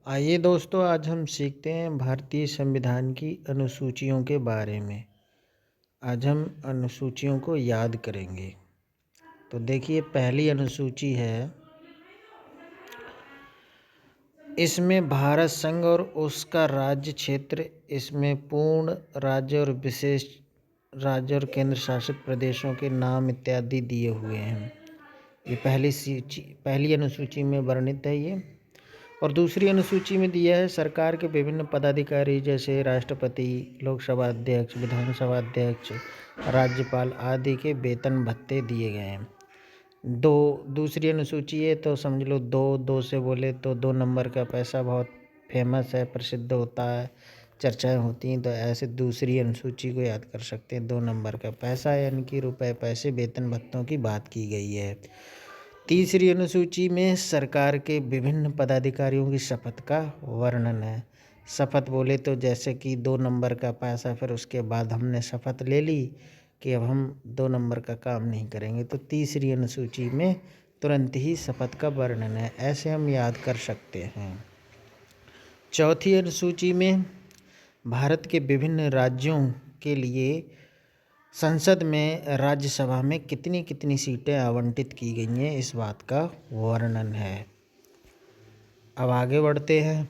आइए दोस्तों, आज हम सीखते हैं भारतीय संविधान की अनुसूचियों के बारे में। आज हम अनुसूचियों को याद करेंगे। तो देखिए, पहली अनुसूची है, इसमें भारत संघ और उसका राज्य क्षेत्र, इसमें पूर्ण राज्य और विशेष राज्य और केंद्र शासित प्रदेशों के नाम इत्यादि दिए हुए हैं। ये पहली अनुसूची में वर्णित है ये। और दूसरी अनुसूची में दिया है दरकार के विभिन्न पदाधिकारी जैसे राष्ट्रपति, लोकसभा अध्यक्ष, विधानसभा अध्यक्ष, राज्यपाल आदि के वेतन भत्ते दिए गए हैं। दूसरी अनुसूची है तो समझ लो दो से बोले तो 2 नंबर का पैसा बहुत फेमस है, प्रसिद्ध होता है, चर्चाएं होती हैं। तो ऐसे दूसरी अनुसूची को याद कर सकते हैं। 2 नंबर का पैसा यानी कि रुपए पैसे वेतन भत्तों की बात की गई है। तीसरी अनुसूची में सरकार के विभिन्न पदाधिकारियों की शपथ का वर्णन है। शपथ बोले तो जैसे कि 2 नंबर का पैसा, फिर उसके बाद हमने शपथ ले ली कि अब हम 2 नंबर का काम नहीं करेंगे, तो तीसरी अनुसूची में तुरंत ही शपथ का वर्णन है। ऐसे हम याद कर सकते हैं। चौथी अनुसूची में भारत के विभिन्न राज्यों के लिए संसद में, राज्यसभा में कितनी कितनी सीटें आवंटित की गई हैं, इस बात का वर्णन है। अब आगे बढ़ते हैं।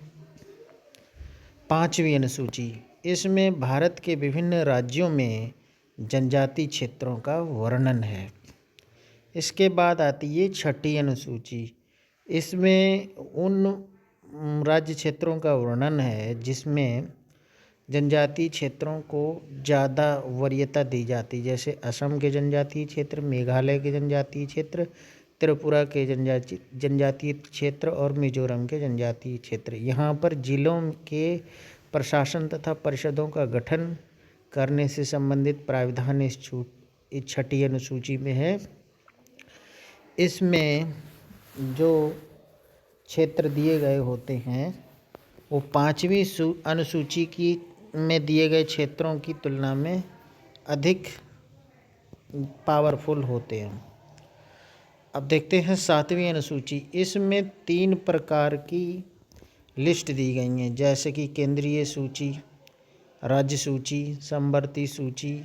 पांचवी अनुसूची, इसमें भारत के विभिन्न राज्यों में जनजाति क्षेत्रों का वर्णन है। इसके बाद आती है छठी अनुसूची। इसमें उन राज्य क्षेत्रों का वर्णन है जिसमें जनजातीय क्षेत्रों को ज़्यादा वरीयता दी जाती, जैसे असम के जनजातीय क्षेत्र, मेघालय के जनजातीय क्षेत्र, त्रिपुरा के जनजातीय क्षेत्र और मिजोरम के जनजातीय क्षेत्र। यहाँ पर जिलों के प्रशासन तथा परिषदों का गठन करने से संबंधित प्राविधान इस छठी अनुसूची में है। इसमें जो क्षेत्र दिए गए होते हैं वो पांचवी अनुसूची की में दिए गए क्षेत्रों की तुलना में अधिक पावरफुल होते हैं। अब देखते हैं सातवीं अनुसूची। इसमें 3 प्रकार की लिस्ट दी गई हैं, जैसे कि केंद्रीय सूची, राज्य सूची, समवर्ती सूची।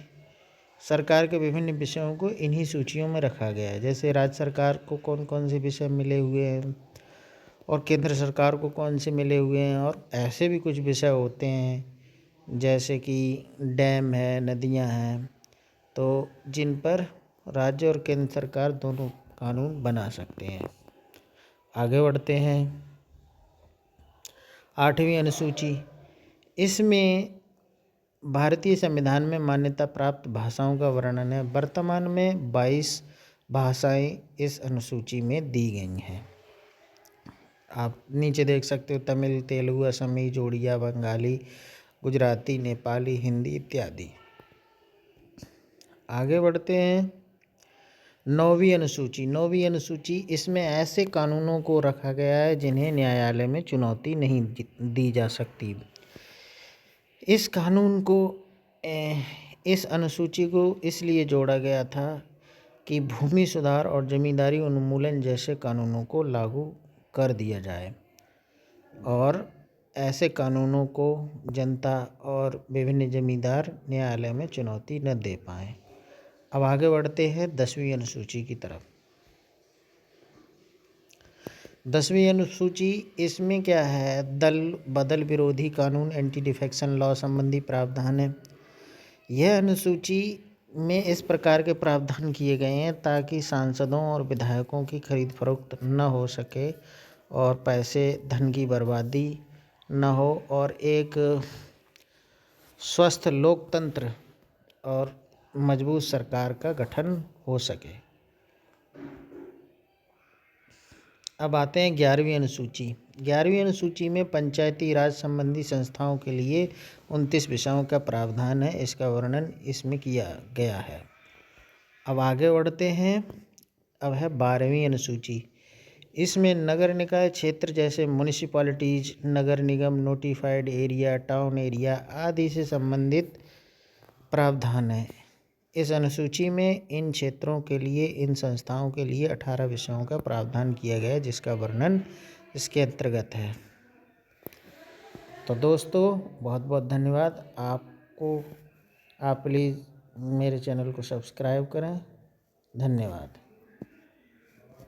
सरकार के विभिन्न विषयों को इन्हीं सूचियों में रखा गया है, जैसे राज्य सरकार को कौन कौन से विषय मिले हुए हैं और केंद्र सरकार को कौन से मिले हुए हैं। और ऐसे भी कुछ विषय होते हैं जैसे कि डैम है, नदियां हैं, तो जिन पर राज्य और केंद्र सरकार दोनों कानून बना सकते हैं। आगे बढ़ते हैं। आठवीं अनुसूची, इसमें भारतीय संविधान में मान्यता प्राप्त भाषाओं का वर्णन है। वर्तमान में 22 भाषाएं इस अनुसूची में दी गई हैं। आप नीचे देख सकते हो, तमिल, तेलुगु, असमी, जोड़िया, बंगाली, गुजराती, नेपाली, हिंदी इत्यादि। आगे बढ़ते हैं। नौवीं अनुसूची, इसमें ऐसे कानूनों को रखा गया है जिन्हें न्यायालय में चुनौती नहीं दी जा सकती। इस अनुसूची को इसलिए जोड़ा गया था कि भूमि सुधार और जमींदारी उन्मूलन जैसे कानूनों को लागू कर दिया जाए और ऐसे कानूनों को जनता और विभिन्न जमींदार न्यायालय में चुनौती न दे पाएँ। अब आगे बढ़ते हैं 10वीं अनुसूची की तरफ। 10वीं अनुसूची, इसमें क्या है, दल बदल विरोधी कानून, एंटी डिफेक्शन लॉ संबंधी प्रावधान है। यह अनुसूची में इस प्रकार के प्रावधान किए गए हैं ताकि सांसदों और विधायकों की खरीद फरोख्त न हो सके और पैसे धन की बर्बादी न हो और एक स्वस्थ लोकतंत्र और मजबूत सरकार का गठन हो सके। अब आते हैं 11वीं अनुसूची। 11वीं अनुसूची में पंचायती राज संबंधी संस्थाओं के लिए 29 विषयों का प्रावधान है। इसका वर्णन इसमें किया गया है। अब आगे बढ़ते हैं। अब है 12वीं अनुसूची। इसमें नगर निकाय क्षेत्र जैसे म्यूनिसिपैलिटीज, नगर निगम, नोटिफाइड एरिया, टाउन एरिया आदि से संबंधित प्रावधान है। इस अनुसूची में इन क्षेत्रों के लिए, इन संस्थाओं के लिए 18 विषयों का प्रावधान किया गया है, जिसका वर्णन इसके अंतर्गत है। तो दोस्तों बहुत बहुत धन्यवाद आपको। आप प्लीज़ मेरे चैनल को सब्सक्राइब करें। धन्यवाद।